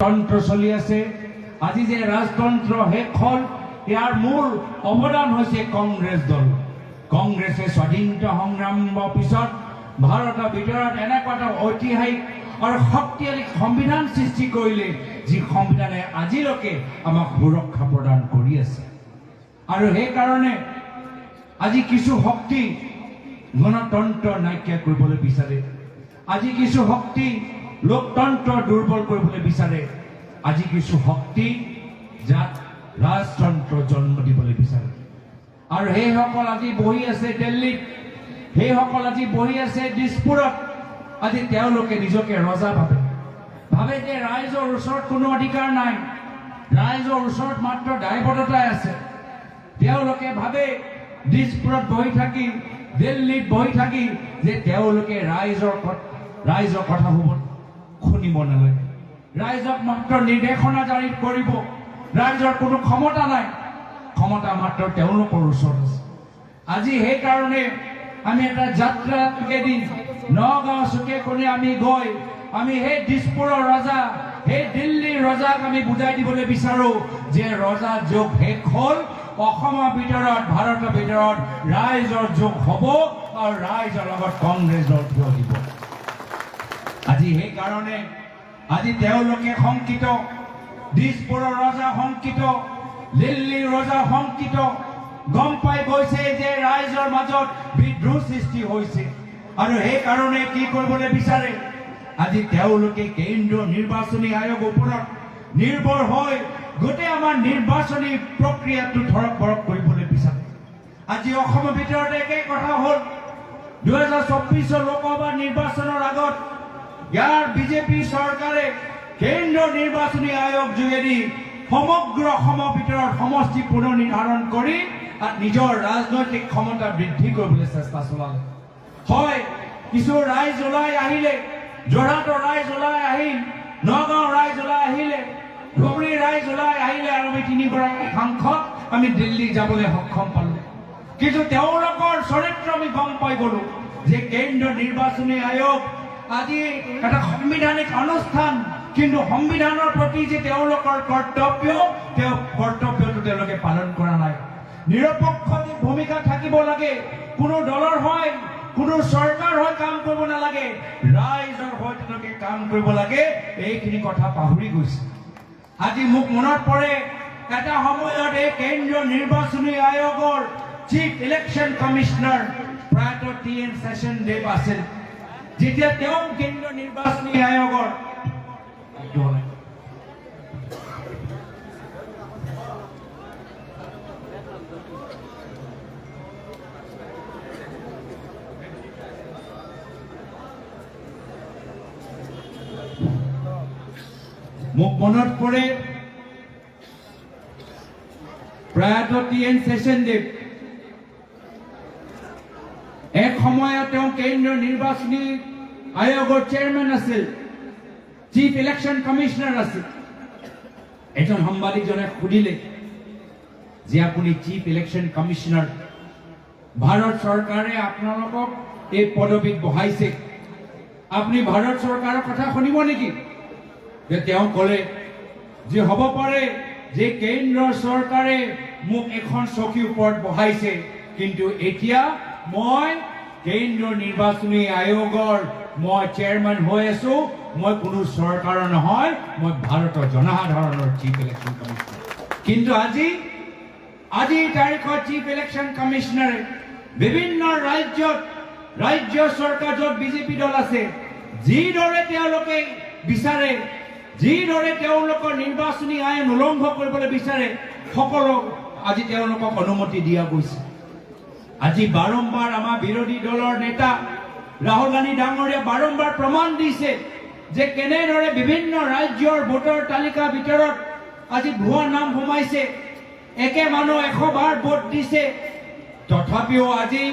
তন্ত্ৰ চলি আছে আজি যে ৰাজতন্ত্ৰ শেষ হ'ল ইয়াৰ মূল অৱদান হৈছে কংগ্ৰেছ দল কংগ্ৰেছে স্বাধীনতা সংগ্ৰামৰ পিছত ভাৰতৰ ভিতৰত এনেকুৱা এটা ঐতিহাসিক আৰু শক্তিশালী সংবিধান সৃষ্টি কৰিলে যি সংবিধানে আজিলৈকে আমাক সুৰক্ষা প্ৰদান কৰি আছে আৰু সেইকাৰণে আজি কিছু শক্তি গণতন্ত্ৰ নাইকিয়া কৰিবলৈ বিচাৰে আজি কিছু শক্তি লোকতন্ত্ৰ দুৰ্বল কৰিবলৈ বিচাৰে আজি কিছু শক্তি যাক ৰাজতন্ত্ৰ জন্ম দিবলৈ বিচাৰে আৰু সেইসকল আজি বহি আছে দিল্লীত সেইসকল আজি বহি আছে দিছপুৰত আজি তেওঁলোকে নিজকে ৰজা ভাবে যে ৰাইজৰ ওচৰত কোনো অধিকাৰ নাই ৰাইজৰ ওচৰত মাত্ৰ দায়বদ্ধতা আছে তেওঁলোকে ভাবে দিছপুৰত বহি থাকি দিল্লীত বহি থাকি যে তেওঁলোকে ৰাইজৰ কথাসমূহ শুনিব নালাগে ৰাইজক মাত্ৰ নিৰ্দেশনা জাৰি কৰিব ৰাইজৰ কোনো ক্ষমতা নাই ক্ষমতা মাত্ৰ তেওঁলোকৰ ওচৰত আছে আজি সেইকাৰণে আমি এটা যাত্ৰা যোগেদি নগাঁও চুকে কোণে আমি গৈ আমি সেই দিছপুৰৰ ৰজা সেই দিল্লীৰ ৰজাক আমি বুজাই দিবলৈ বিচাৰো যে ৰজা যুগ শেষ হ'ল অসমৰ ভিতৰত ভাৰতৰ ভিতৰত ৰাইজৰ যুগ হ'ব আৰু ৰাইজৰ লগত কংগ্ৰেছৰ থিয় দিব আজি সেইকাৰণে আজি তেওঁলোকে শংকিত দিছপুৰৰ ৰজা শংকিত দিল্লীৰ ৰজা শংকিত গম পাই গৈছে যে ৰাইজৰ মাজত বিদ্ৰোহ সৃষ্টি হৈছে আৰু সেইকাৰণে কি কৰিবলৈ বিচাৰে আজি তেওঁলোকে কেন্দ্ৰীয় নিৰ্বাচনী আয়োগৰ ওপৰত নিৰ্ভৰ হৈ গোটেই আমাৰ নিৰ্বাচনী প্ৰক্ৰিয়াটো ধৰক বৰক কৰিবলৈ বিচাৰে আজি অসমৰ ভিতৰত একে কথা হ'ল 2024 লোকসভা নিৰ্বাচনৰ আগত ইয়াৰ বিজেপি চৰকাৰে কেন্দ্ৰীয় নিৰ্বাচনী আয়োগ যোগেদি সমগ্ৰ অসমৰ ভিতৰত সমষ্টি পুনৰ নিৰ্ধাৰণ কৰি নিজৰ ৰাজনৈতিক ক্ষমতা বৃদ্ধি কৰিবলৈ চেষ্টা চলালে হয় কিছু ৰাইজ ওলাই আহিলে যোৰহাটৰ ৰাইজ ওলাই আহিল নগাঁও ৰাইজ ওলাই আহিলে ধুবুৰী ৰাইজ ওলাই আহিলে আৰু আমি 3গৰাকী সাংসদ আমি দিল্লী যাবলৈ সক্ষম পালো কিন্তু তেওঁলোকৰ চৰিত্ৰ আমি গম পাই গলো যে কেন্দ্ৰীয় নিৰ্বাচনী আয়োগ আজি এটা সাংবিধানিক অনুষ্ঠান কিন্তু সংবিধানৰ প্ৰতি যে তেওঁলোকৰ কৰ্তব্য কৰ্তব্যটো তেওঁলোকে পালন কৰা নাই নিৰপেক্ষ ভূমিকা থাকিব লাগে কোনো দলৰ হয় কোনো চৰকাৰ হয় কাম কৰিব নালাগে ৰাইজৰ হৈ তেওঁলোকে কাম কৰিব লাগে এইখিনি কথা পাহৰি গৈছে আজি মোক মনত পৰে এটা সময়ত এই কেন্দ্ৰীয় নিৰ্বাচনী আয়োগৰ চিফ ইলেকশ্যন কমিশনাৰ প্ৰয়াত টি.এন. শেষনদেৱ আছিল যেতিয়া তেওঁ কেন্দ্ৰীয় নিৰ্বাচনী আয়োগৰ মোক মনত পৰে প্ৰয়াত টি.এন. শেষনদেৱ এক সময়ত তেওঁ কেন্দ্ৰীয় নিৰ্বাচনী আয়োগৰ চেয়াৰমেন আছিল চিফ ইলেকশ্যন কমিশনাৰ আছিল এজন সাংবাদিকজনে সুধিলে যে আপুনি চিফ ইলেকশ্যন কমিশনাৰ ভাৰত চৰকাৰে আপোনালোকক এই পদবীত বহাইছে আপুনি ভাৰত চৰকাৰৰ কথা শুনিব নেকি যে তেওঁ ক'লে যে হ'ব পাৰে যে কেন্দ্ৰ চৰকাৰে মোক এখন চকীৰ ওপৰত বহাইছে কিন্তু এতিয়া মই কেন্দ্ৰীয় নিৰ্বাচনী আয়োগৰ মই চেয়াৰমেন হৈ আছো মই কোনো চৰকাৰৰ নহয় মই ভাৰতৰ জনসাধাৰণৰ চিফ ইলেকশ্যন কমিশনাৰ কিন্তু আজি তাৰিখত চিফ ইলেকশ্যন কমিশনাৰে বিভিন্ন ৰাজ্য চৰকাৰ য'ত বিজেপি দল আছে যিদৰে তেওঁলোকে বিচাৰে যিদৰে তেওঁলোকৰ নিৰ্বাচনী আইন উলংঘন কৰিবলৈ বিচাৰে সকলো আজি তেওঁলোকক অনুমতি দিয়া গৈছে আজি বাৰম্বাৰ আমাৰ বিৰোধী দলৰ নেতা ৰাহুল গান্ধী ডাঙৰীয়া বাৰম্বাৰ প্ৰমাণ দিছে যে কেনেদৰে বিভিন্ন ৰাজ্যৰ ভোটৰ তালিকাৰ ভিতৰত আজি ভুৱা নাম সোমাইছে একে মানুহ 100 বাৰ ভোট দিছে তথাপিও আজি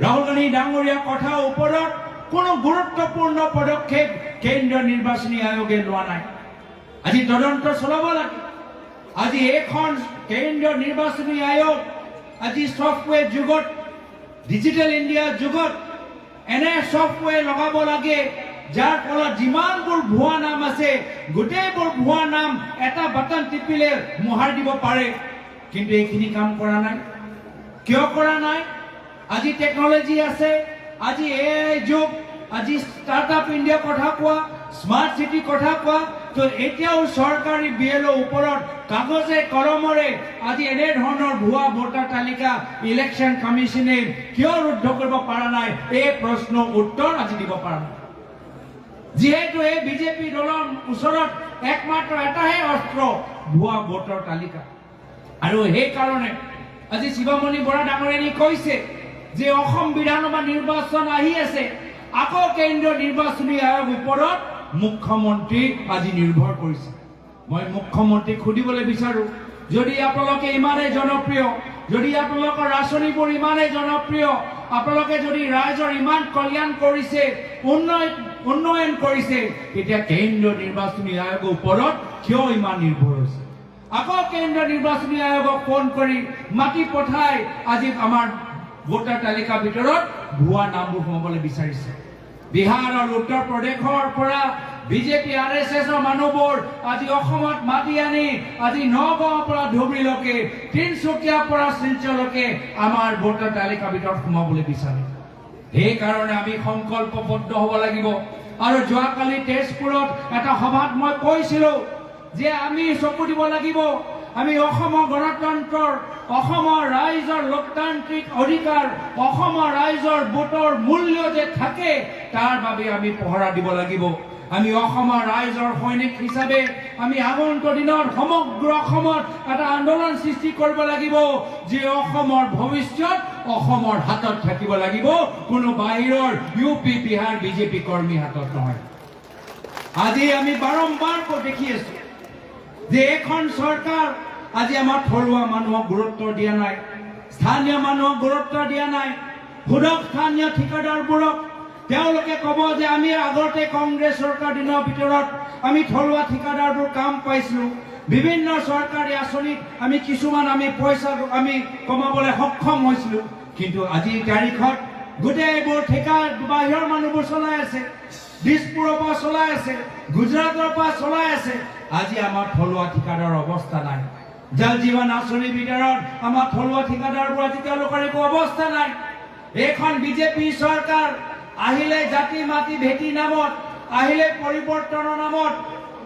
ৰাহুল গান্ধী ডাঙৰীয়া কথাৰ ওপৰত কোনো গুৰুত্বপূৰ্ণ পদক্ষেপ কেন্দ্ৰীয় নিৰ্বাচনী আয়োগে লোৱা নাই আজি তদন্ত চলাব লাগে আজি এখন কেন্দ্ৰীয় নিৰ্বাচনী আয়োগ আজি সফটৱেৰ যুগত ডিজিটেল ইণ্ডিয়া যুগত এনে সফটৱেৰ লগাব লাগে যাৰ ফলত যিমানবোৰ ভুৱা নাম আছে গোটেইবোৰ ভুৱা নাম এটা বাটন টিপিলে মোহাৰ দিব পাৰে কিন্তু এইখিনি কাম কৰা নাই কিয় কৰা নাই আজি টেকনলজি আছে আজি এআই যুগ আজি ষ্টাৰ্টআপ ইণ্ডিয়া কথা কোৱা স্মাৰ্ট সিটি কথা কোৱা তো এতিয়াও চৰকাৰী বিএলও ওপৰত কাগজে কলমৰে আজি এনে ধৰণৰ ভুৱা ভোটাৰ তালিকা ইলেকশ্যন কমিশনে কিয় ৰুদ্ধ কৰিব পৰা নাই এই প্ৰশ্নৰ উত্তৰ আজি দিব পৰা নাই যেহেতু এই বিজেপি দলৰ ওচৰত একমাত্ৰ এটাহে অস্ত্ৰ ভুৱা ভোটাৰ তালিকা আৰু সেই কাৰণে আজি শিৱমণি বৰা ডাঙৰীয়ানী কৈছে যে অসম বিধানসভা নিৰ্বাচন আহি আছে আকৌ কেন্দ্ৰীয় নিৰ্বাচনী আয়োগ ওপৰত মুখ্যমন্ত্ৰী আজি নিৰ্ভৰ কৰিছে মই মুখ্যমন্ত্ৰীক সুধিবলৈ বিচাৰো যদি আপোনালোকে ইমানেই জনপ্ৰিয় যদি আপোনালোকৰ আঁচনিবোৰ ইমানেই জনপ্ৰিয় আপোনালোকে যদি ৰাইজৰ ইমান কল্যাণ কৰিছে উন্নয়ন কৰিছে তেতিয়া কেন্দ্ৰীয় নিৰ্বাচনী আয়োগৰ ওপৰত কিয় ইমান নিৰ্ভৰ হৈছে আকৌ কেন্দ্ৰীয় নিৰ্বাচনী আয়োগক ফোন কৰি মাতি পঠাই আজি আমাৰ ভোটাৰ তালিকাৰ ভিতৰত ভুৱা নামবোৰ সোমাবলৈ বিচাৰিছে বিহাৰ আৰু উত্তৰ প্ৰদেশৰ পৰা বিজেপি আৰএছএছৰ মানুহবোৰ আজি অসমত মাতি আনি আজি নগাঁৱৰ পৰা ধুবুৰীলৈকে তিনিচুকীয়াৰ পৰা শিলচৰলৈকে আমাৰ ভোটাৰ তালিকাৰ ভিতৰত সোমাবলৈ বিচাৰে সেইকাৰণে আমি সংকল্পবদ্ধ হ'ব লাগিব আৰু যোৱাকালি তেজপুৰত এটা সভাত মই কৈছিলো যে আমি চকু দিব লাগিব আমি অসমৰ গণতন্ত্ৰৰ অসমৰ ৰাইজৰ লোকতান্ত্ৰিক অধিকাৰ অসমৰ ৰাইজৰ ভোটৰ মূল্য যে থাকে তাৰ বাবে আমি পহৰা দিব লাগিব আমি অসমৰ ৰাইজৰ সৈনিক হিচাপে আমি আগন্তুক দিনত সমগ্ৰ অসমত এটা আন্দোলন সৃষ্টি কৰিব লাগিব যে অসমৰ ভৱিষ্যত অসমৰ হাতত থাকিব লাগিব কোনো বাহিৰৰ ইউপি বিহাৰ বিজেপি কৰ্মী হাতত নহয় আজি আমি বাৰম্বাৰ দেখি আছো যে এখন চৰকাৰ আজি আমাৰ থলুৱা মানুহক গুৰুত্ব দিয়া নাই স্থানীয় মানুহক গুৰুত্ব দিয়া নাই সুদক স্থানীয় ঠিকাদাৰবোৰক তেওঁলোকে ক'ব যে আমি আগতে কংগ্ৰেছ চৰকাৰ দিনৰ ভিতৰত আমি থলুৱা ঠিকাদাৰবোৰ কাম পাইছিলো বিভিন্ন চৰকাৰী আঁচনিত আমি কিছুমান আমি পইচা আমি কমাবলৈ সক্ষম হৈছিলো কিন্তু আজিৰ তাৰিখত গোটেইবোৰ ঠিকা বাহিৰৰ মানুহবোৰ চলাই আছে দিছপুৰৰ পৰা চলাই আছে গুজৰাটৰ পৰা চলাই আছে আজি আমাৰ থলুৱা ঠিকাদাৰৰ অৱস্থা নাই জল জীৱন আঁচনিৰ ভিতৰত আমাৰ থলুৱা ঠিকাদাৰবোৰ আজি তেওঁলোকৰ একো অৱস্থা নাই এইখন বিজেপি চৰকাৰ আহিলে জাতি মাটি ভেটি নামত আহিলে পৰিৱৰ্তনৰ নামত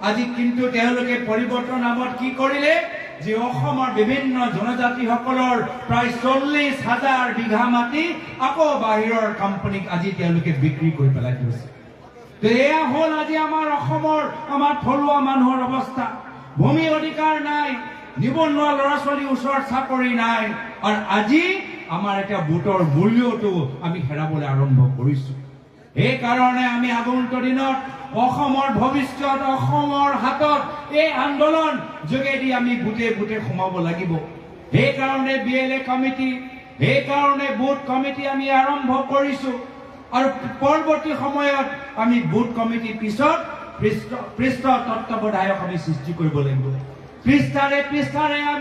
আজি কিন্তু তেওঁলোকে পৰিৱৰ্তনৰ নামত কি কৰিলে যে অসমৰ বিভিন্ন জনজাতিসকলৰ প্ৰায় 40,000 বিঘা মাটি আকৌ বাহিৰৰ কোম্পানীক আজি তেওঁলোকে বিক্ৰী কৰি পেলাই দিছে এয়া হ'ল আজি আমাৰ অসমৰ আমাৰ থলুৱা মানুহৰ অৱস্থা ভূমি অধিকাৰ নাই নিবনুৱা ল'ৰা ছোৱালীৰ ওচৰত চাকৰি নাই আৰু আজি আমাৰ এতিয়া ভোটৰ মূল্যটো আমি হেৰাবলৈ আৰম্ভ কৰিছো সেইকাৰণে আমি আগন্তুক দিনত অসমৰ ভৱিষ্যত অসমৰ হাতত এই আন্দোলন যোগেদি আমি বুটে বুটে সোমাব লাগিব সেইকাৰণে বিএলএ কমিটি সেইকাৰণে বুথ কমিটি আমি আৰম্ভ কৰিছো আৰু পৰৱৰ্তী সময়ত আমি বুথ কমিটিৰ পিছত পৃষ্ঠ তত্ত্বাৱধায়ক আমি সৃষ্টি কৰিব লাগিব পৃষ্ঠাৰে আমি